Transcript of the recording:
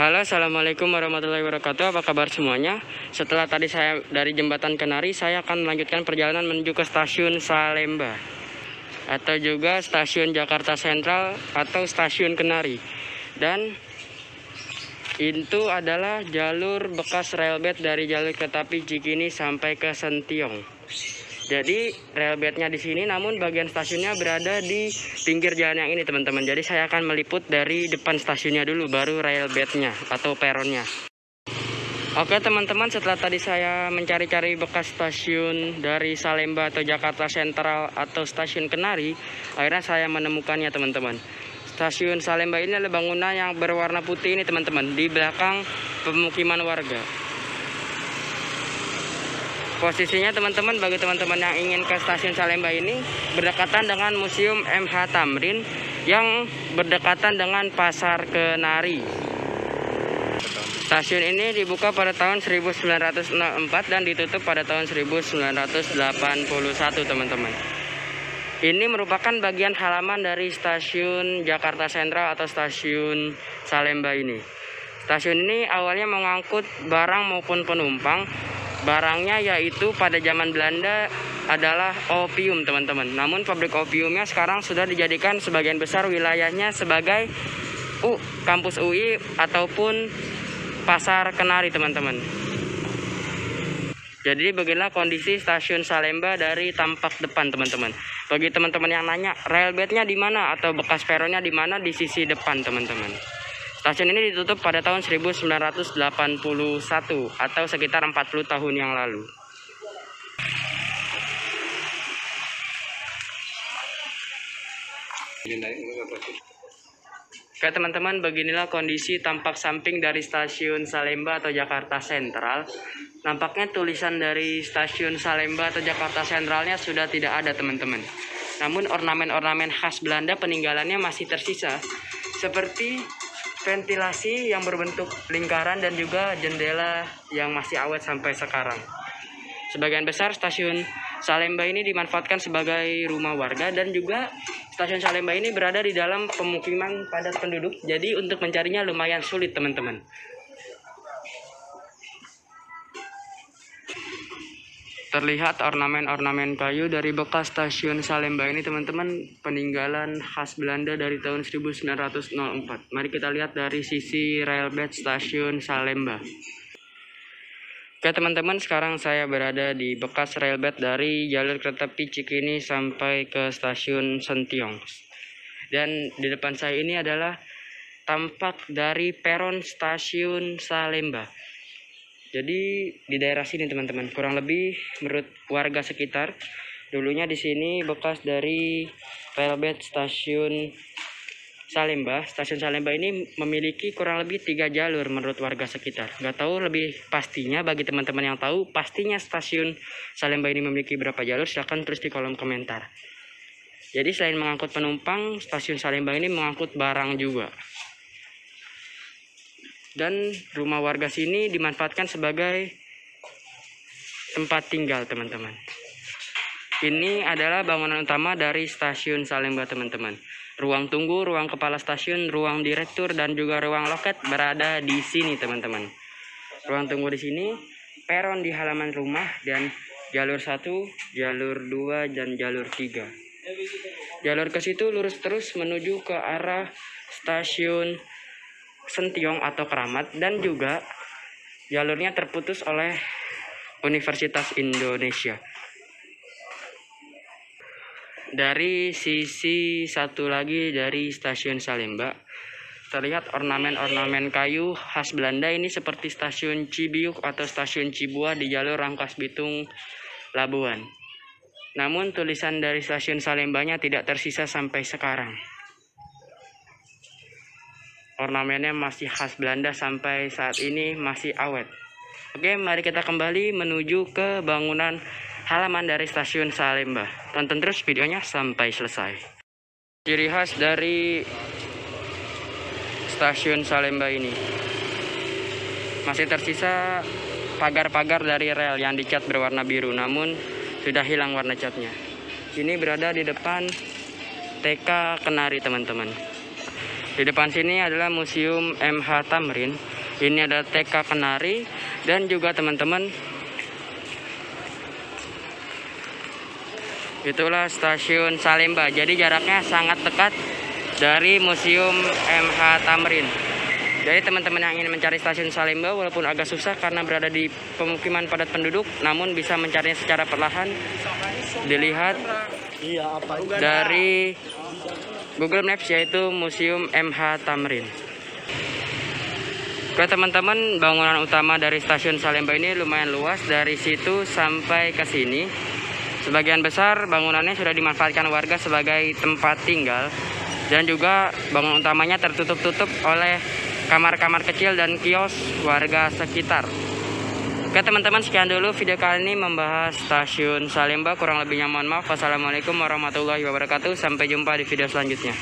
Halo, assalamualaikum warahmatullahi wabarakatuh. Apa kabar semuanya? Setelah tadi saya dari Jembatan Kenari, saya akan melanjutkan perjalanan menuju ke stasiun Salemba atau juga stasiun Jakarta Sentral atau stasiun Kenari. Dan itu adalah jalur bekas railbed dari jalur kereta api Cikini sampai ke Sentiong. Jadi railbednya di sini, namun bagian stasiunnya berada di pinggir jalan yang ini, teman-teman. Jadi saya akan meliput dari depan stasiunnya dulu, baru railbednya atau peronnya. Oke teman-teman, setelah tadi saya mencari-cari bekas stasiun dari Salemba atau Jakarta Sentral atau stasiun Kenari, akhirnya saya menemukannya, teman-teman. Stasiun Salemba ini adalah bangunan yang berwarna putih ini, teman-teman, di belakang pemukiman warga. Posisinya, teman-teman, bagi teman-teman yang ingin ke stasiun Salemba ini, berdekatan dengan Museum MH Tamrin yang berdekatan dengan Pasar Kenari. Stasiun ini dibuka pada tahun 1904 dan ditutup pada tahun 1981, teman-teman. Ini merupakan bagian halaman dari stasiun Jakarta Sentral atau stasiun Salemba ini. Stasiun ini awalnya mengangkut barang maupun penumpang. Barangnya yaitu pada zaman Belanda adalah opium, teman-teman. Namun pabrik opiumnya sekarang sudah dijadikan sebagian besar wilayahnya sebagai kampus UI ataupun Pasar Kenari, teman-teman. Jadi beginilah kondisi stasiun Salemba dari tampak depan, teman-teman. Bagi teman-teman yang nanya railbednya di mana atau bekas peronnya di mana, di sisi depan, teman-teman. Stasiun ini ditutup pada tahun 1981 atau sekitar 40 tahun yang lalu. Oke teman-teman, beginilah kondisi tampak samping dari stasiun Salemba atau Jakarta Sentral. Nampaknya tulisan dari stasiun Salemba atau Jakarta Sentralnya sudah tidak ada, teman-teman. Namun ornamen-ornamen khas Belanda peninggalannya masih tersisa, seperti ventilasi yang berbentuk lingkaran dan juga jendela yang masih awet sampai sekarang. Sebagian besar stasiun Salemba ini dimanfaatkan sebagai rumah warga, dan juga stasiun Salemba ini berada di dalam pemukiman padat penduduk. Jadi untuk mencarinya lumayan sulit, teman-teman. Terlihat ornamen-ornamen kayu dari bekas stasiun Salemba ini, teman-teman, peninggalan khas Belanda dari tahun 1904. Mari kita lihat dari sisi railbed stasiun Salemba. Oke teman-teman, sekarang saya berada di bekas railbed dari jalur kereta api Cikini sampai ke stasiun Sentiong. Dan di depan saya ini adalah tampak dari peron stasiun Salemba. Jadi di daerah sini, teman-teman, kurang lebih menurut warga sekitar, dulunya di sini bekas dari railbed stasiun Salemba. Stasiun Salemba ini memiliki kurang lebih 3 jalur menurut warga sekitar. Nggak tahu lebih pastinya, bagi teman-teman yang tahu pastinya stasiun Salemba ini memiliki berapa jalur, silahkan tulis di kolom komentar. Jadi selain mengangkut penumpang, stasiun Salemba ini mengangkut barang juga. Dan rumah warga sini dimanfaatkan sebagai tempat tinggal, teman-teman. Ini adalah bangunan utama dari stasiun Salemba, teman-teman. Ruang tunggu, ruang kepala stasiun, ruang direktur, dan juga ruang loket berada di sini, teman-teman. Ruang tunggu di sini, peron di halaman rumah, dan jalur 1, jalur 2, dan jalur 3. Jalur ke situ lurus terus menuju ke arah stasiun Sentiong atau Keramat, dan juga jalurnya terputus oleh Universitas Indonesia. Dari sisi satu lagi dari stasiun Salemba terlihat ornamen-ornamen kayu khas Belanda ini, seperti stasiun Cibiuk atau stasiun Cibuah di jalur Rangkas Bitung Labuan. Namun tulisan dari stasiun Salembanya tidak tersisa sampai sekarang. Ornamennya masih khas Belanda sampai saat ini masih awet. Oke, mari kita kembali menuju ke bangunan halaman dari stasiun Salemba. Tonton terus videonya sampai selesai. Ciri khas dari stasiun Salemba ini, masih tersisa pagar-pagar dari rel yang dicat berwarna biru, namun sudah hilang warna catnya. Ini berada di depan TK Kenari, teman-teman. Di depan sini adalah Museum MH Tamrin Ini ada TK Kenari dan juga teman-teman itulah stasiun Salemba. Jadi jaraknya sangat dekat dari Museum MH Tamrin. Jadi teman-teman yang ingin mencari stasiun Salemba walaupun agak susah karena berada di pemukiman padat penduduk, namun bisa mencarinya secara perlahan. Dilihat dari Google Maps, yaitu Museum MH Tamrin. Oke teman-teman, bangunan utama dari stasiun Salemba ini lumayan luas, dari situ sampai ke sini. Sebagian besar bangunannya sudah dimanfaatkan warga sebagai tempat tinggal, dan juga bangunan utamanya tertutup-tutup oleh kamar-kamar kecil dan kios warga sekitar. Oke teman-teman, sekian dulu video kali ini membahas stasiun Salemba. Kurang lebihnya mohon maaf. Wassalamualaikum warahmatullahi wabarakatuh. Sampai jumpa di video selanjutnya.